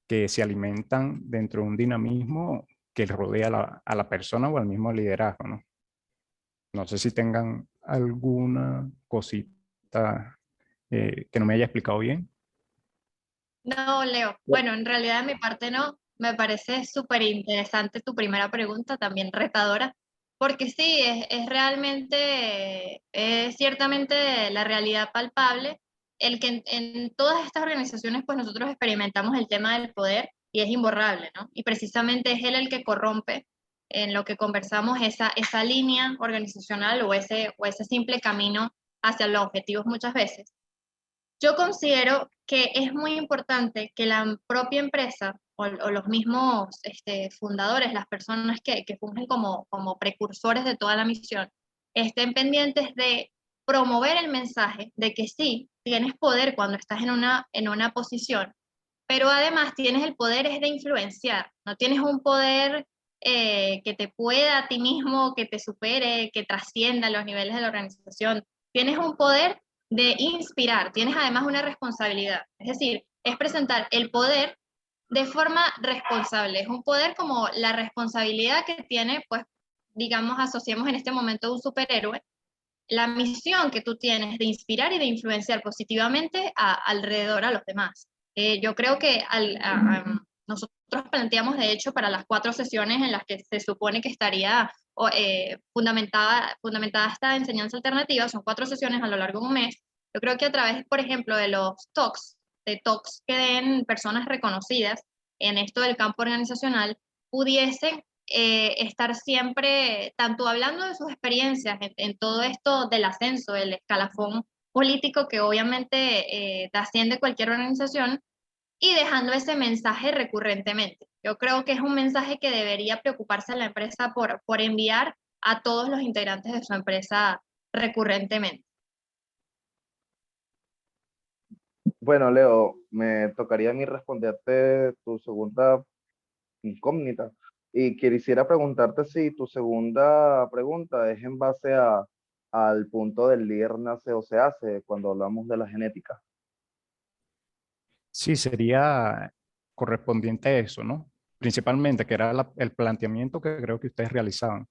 que se alimentan dentro de un dinamismo que rodea a la persona o al mismo liderazgo, ¿no? No sé si tengan alguna cosita que no me haya explicado bien. No, Leo. Bueno, en realidad de mi parte no. Me parece súper interesante tu primera pregunta, también retadora, porque sí, es realmente, es ciertamente la realidad palpable, el que en todas estas organizaciones, pues nosotros experimentamos el tema del poder y es imborrable, ¿no? Y precisamente es él el que corrompe en lo que conversamos esa línea organizacional o ese simple camino hacia los objetivos muchas veces. Yo considero que es muy importante que la propia empresa o los mismos fundadores, las personas que fungen como precursores de toda la misión, estén pendientes de promover el mensaje de que sí, tienes poder cuando estás en una posición, pero además tienes el poder es de influenciar, no tienes un poder que te pueda a ti mismo, que te supere, que trascienda los niveles de la organización. Tienes un poder de inspirar, tienes además una responsabilidad. Es decir, es presentar el poder de forma responsable. Es un poder como la responsabilidad que tiene, pues, digamos, asociemos en este momento a un superhéroe, la misión que tú tienes de inspirar y de influenciar positivamente alrededor a los demás. Yo creo que nosotros planteamos, de hecho, para las 4 sesiones en las que se supone que estaría fundamentada esta enseñanza alternativa, son 4 sesiones a lo largo de un mes. Yo creo que a través, por ejemplo, de los talks, de talks que den personas reconocidas en esto del campo organizacional, pudiesen estar siempre tanto hablando de sus experiencias en todo esto del ascenso, del escalafón político que obviamente trasciende cualquier organización y dejando ese mensaje recurrentemente. Yo creo que es un mensaje que debería preocuparse la empresa por enviar a todos los integrantes de su empresa recurrentemente. Bueno, Leo, me tocaría a mí responderte tu segunda incógnita. Y quisiera preguntarte si tu segunda pregunta es en base al punto del líder nace o se hace cuando hablamos de la genética. Sí, sería correspondiente a eso, ¿no? Principalmente, que era el planteamiento que creo que ustedes realizaban.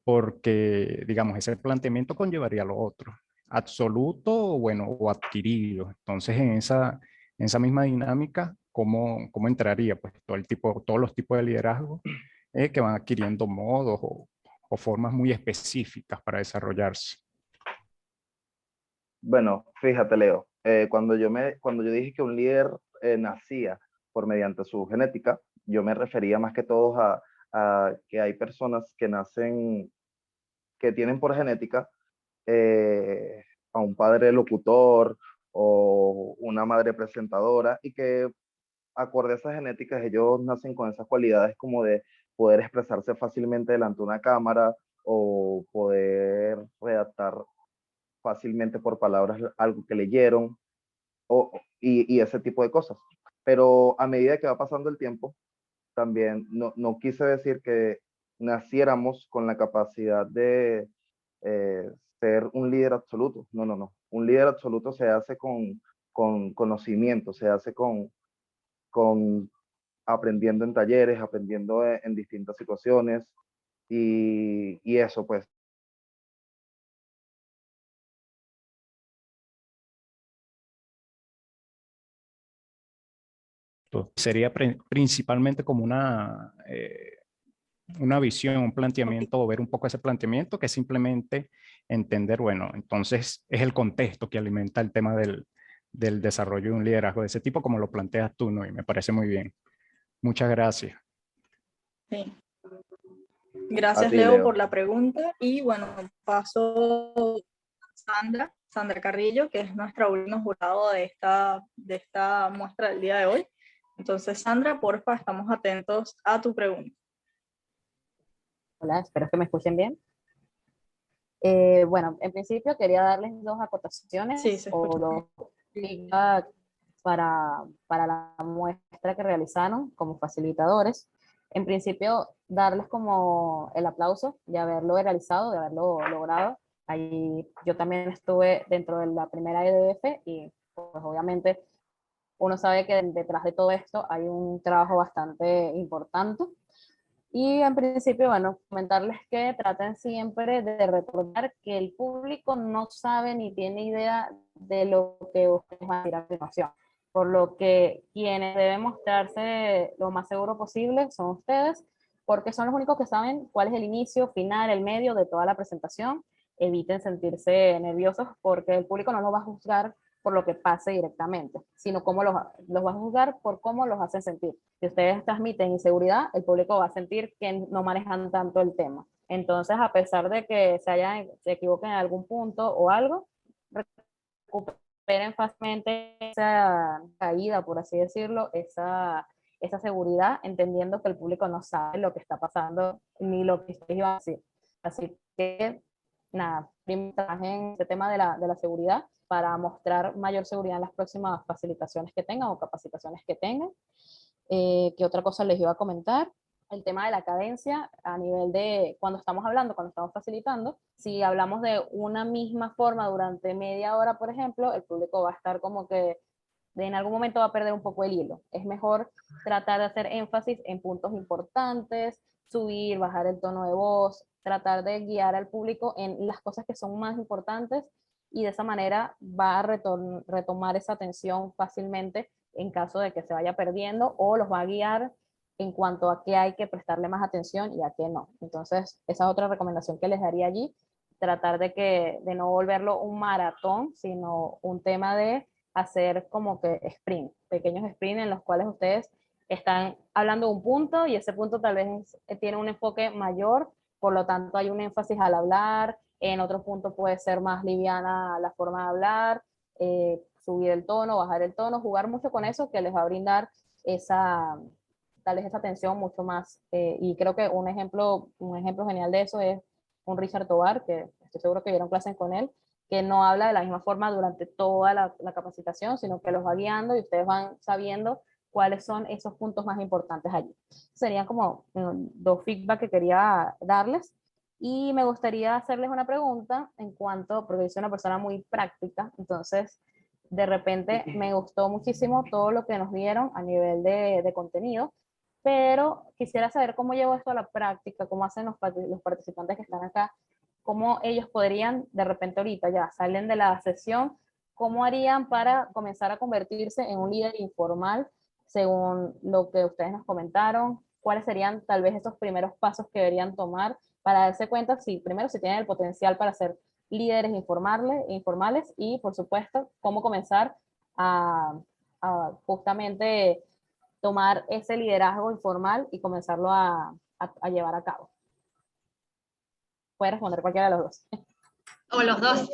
porque, digamos, ese planteamiento conllevaría lo otro, absoluto, bueno, o adquirido. Entonces, en esa misma dinámica, ¿cómo entraría? Pues todos los tipos de liderazgo que van adquiriendo modos o formas muy específicas para desarrollarse. Bueno, fíjate, Leo, cuando yo dije que un líder nacía por mediante su genética, yo me refería más que todo a que hay personas que nacen, que tienen por genética a un padre locutor o una madre presentadora y que acorde a esas genéticas ellos nacen con esas cualidades como de poder expresarse fácilmente delante de una cámara o poder redactar fácilmente por palabras algo que leyeron y ese tipo de cosas. Pero a medida que va pasando el tiempo, también no quise decir que naciéramos con la capacidad de eh, ser un líder absoluto. No, no, no. Un líder absoluto se hace con conocimiento, se hace con aprendiendo en talleres, aprendiendo en distintas situaciones y eso pues. Sería principalmente como una visión, un planteamiento, o ver un poco ese planteamiento, que es simplemente entender, bueno, entonces es el contexto que alimenta el tema del desarrollo de un liderazgo de ese tipo, como lo planteas tú, ¿no? Y me parece muy bien. Muchas gracias. Sí. A Gracias, ti, Leo, por Leo. la pregunta. Y bueno, paso a Sandra Carrillo, que es nuestra última jurado de esta muestra del día de hoy. Entonces, Sandra, porfa, estamos atentos a tu pregunta. Hola, espero que me escuchen bien. Bueno, en principio quería darles dos acotaciones Sí, se escucha. o dos feedback para la muestra que realizaron como facilitadores. En principio, darles como el aplauso de haberlo realizado, de haberlo logrado. Ahí yo también estuve dentro de la primera EDF y pues obviamente uno sabe que detrás de todo esto hay un trabajo bastante importante. Y en principio, bueno, comentarles que traten siempre de recordar que el público no sabe ni tiene idea de lo que ustedes van a decir a continuación. Por lo que quienes deben mostrarse lo más seguro posible son ustedes, porque son los únicos que saben cuál es el inicio, final, el medio de toda la presentación. Eviten sentirse nerviosos porque el público no los va a juzgar por lo que pase directamente, sino cómo los va a juzgar por cómo los hacen sentir. Si ustedes transmiten inseguridad, el público va a sentir que no manejan tanto el tema. Entonces, a pesar de que se equivoquen en algún punto o algo, recuperen fácilmente esa caída, por así decirlo, esa seguridad, entendiendo que el público no sabe lo que está pasando ni lo que ustedes iban a decir. Así que, nada, primero trabajen este tema de la seguridad para mostrar mayor seguridad en las próximas facilitaciones que tengan o capacitaciones que tengan. ¿Qué otra cosa les iba a comentar? El tema de la cadencia a nivel de cuando estamos hablando, cuando estamos facilitando, si hablamos de una misma forma durante media hora, por ejemplo, el público va a estar como que en algún momento va a perder un poco el hilo. Es mejor tratar de hacer énfasis en puntos importantes, subir, bajar el tono de voz, tratar de guiar al público en las cosas que son más importantes y de esa manera va a retomar esa atención fácilmente en caso de que se vaya perdiendo o los va a guiar en cuanto a qué hay que prestarle más atención y a qué no. Entonces, esa es otra recomendación que les daría allí, tratar de no volverlo un maratón, sino un tema de hacer como que sprint, pequeños sprint en los cuales ustedes están hablando de un punto y ese punto tal vez tiene un enfoque mayor, por lo tanto hay un énfasis al hablar, en otro punto puede ser más liviana la forma de hablar, subir el tono, bajar el tono, jugar mucho con eso que les va a brindar tal vez esa atención mucho más. Y creo que un ejemplo genial de eso es un Richard Tovar, que estoy seguro que vieron clases con él, que no habla de la misma forma durante toda la capacitación, sino que los va guiando y ustedes van sabiendo cuáles son esos puntos más importantes allí. Serían como dos feedback que quería darles. Y me gustaría hacerles una pregunta en cuanto, porque yo soy una persona muy práctica, entonces de repente me gustó muchísimo todo lo que nos dieron a nivel de contenido, pero quisiera saber cómo llevo esto a la práctica, cómo hacen los participantes que están acá, cómo ellos podrían, de repente ahorita ya salen de la sesión, cómo harían para comenzar a convertirse en un líder informal, según lo que ustedes nos comentaron, cuáles serían tal vez esos primeros pasos que deberían tomar para darse cuenta si primero si tienen el potencial para ser líderes informales y por supuesto cómo comenzar a justamente tomar ese liderazgo informal y comenzarlo a llevar a cabo. Puede responder cualquiera de los dos. O los dos.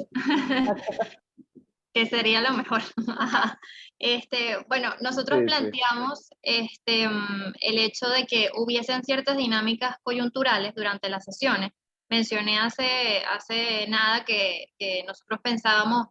Que sería lo mejor. Bueno, nosotros Sí, sí. planteamos el hecho de que hubiesen ciertas dinámicas coyunturales durante las sesiones. Mencioné hace nada que nosotros pensábamos,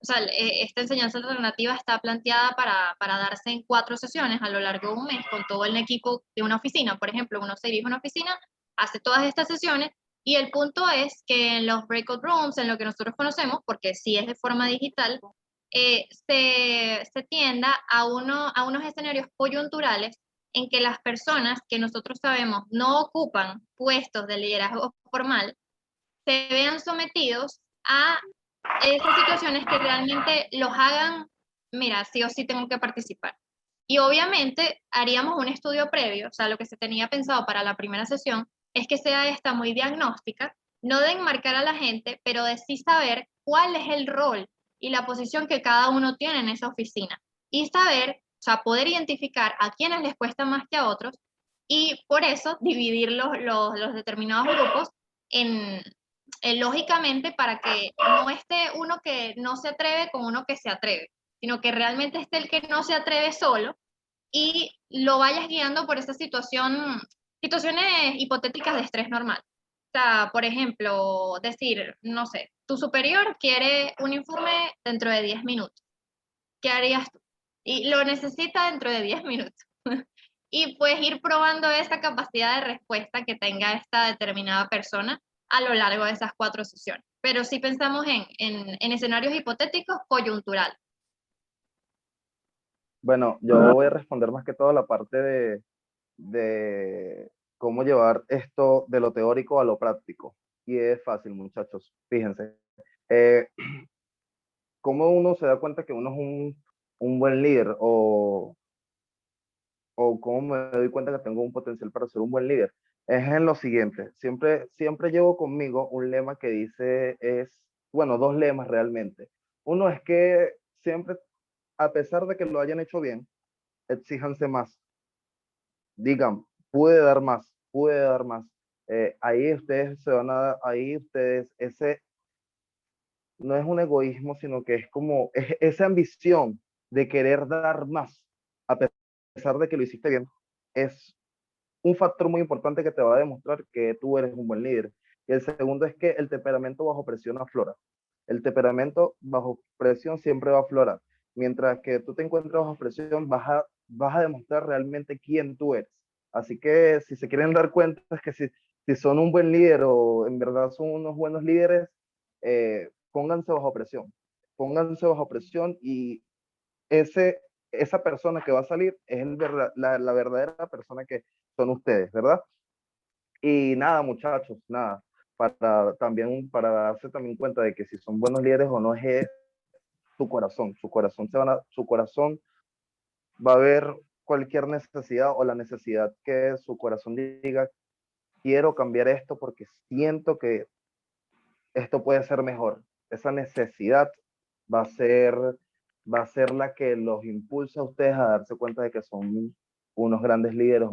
o sea, esta enseñanza alternativa está planteada para darse en 4 sesiones a lo largo de un mes con todo el equipo de una oficina. Por ejemplo, uno se dirige a una oficina, hace todas estas sesiones, y el punto es que en los breakout rooms, en lo que nosotros conocemos, porque sí es de forma digital, se tienda a unos escenarios coyunturales en que las personas que nosotros sabemos no ocupan puestos de liderazgo formal se vean sometidos a esas situaciones que realmente los hagan, mira, sí o sí tengo que participar. Y obviamente haríamos un estudio previo, o sea, lo que se tenía pensado para la primera sesión es que sea esta muy diagnóstica, no de enmarcar a la gente, pero de sí saber cuál es el rol y la posición que cada uno tiene en esa oficina. Y saber, o sea, poder identificar a quienes les cuesta más que a otros y por eso dividir los determinados grupos en, lógicamente para que no esté uno que no se atreve con uno que se atreve, sino que realmente esté el que no se atreve solo y lo vayas guiando por esa situaciones hipotéticas de estrés normal. O sea, por ejemplo, decir, no sé, tu superior quiere un informe dentro de 10 minutos. ¿Qué harías tú? Y lo necesita dentro de 10 minutos. Y puedes ir probando esa capacidad de respuesta que tenga esta determinada persona a lo largo de esas 4 sesiones. Pero sí pensamos en escenarios hipotéticos coyunturales. Bueno, yo voy a responder más que todo la parte de cómo llevar esto de lo teórico a lo práctico. Y es fácil, muchachos, fíjense. ¿Cómo uno se da cuenta que uno es un buen líder o cómo me doy cuenta que tengo un potencial para ser un buen líder? Es en lo siguiente, siempre llevo conmigo un lema que dice, bueno, 2 lemas realmente. Uno es que siempre, a pesar de que lo hayan hecho bien, exíjanse más. Digan, pude dar más, pude dar más. Ahí ustedes ese no es un egoísmo, sino que es como esa ambición de querer dar más, a pesar de que lo hiciste bien, es un factor muy importante que te va a demostrar que tú eres un buen líder. Y el segundo es que el temperamento bajo presión aflora. El temperamento bajo presión siempre va a aflorar. Mientras que tú te encuentras bajo presión, vas a demostrar realmente quién tú eres. Así que si se quieren dar cuenta es que si son un buen líder o en verdad son unos buenos líderes, pónganse bajo presión. Pónganse bajo presión y esa persona que va a salir es la verdadera persona que son ustedes, ¿verdad? Y nada, muchachos, nada, para darse también cuenta de que si son buenos líderes o no es su corazón, su corazón va a ver cualquier necesidad o la necesidad que su corazón diga, quiero cambiar esto porque siento que esto puede ser mejor. Esa necesidad va a ser, va a ser la que los impulsa a ustedes a darse cuenta de que son unos grandes líderes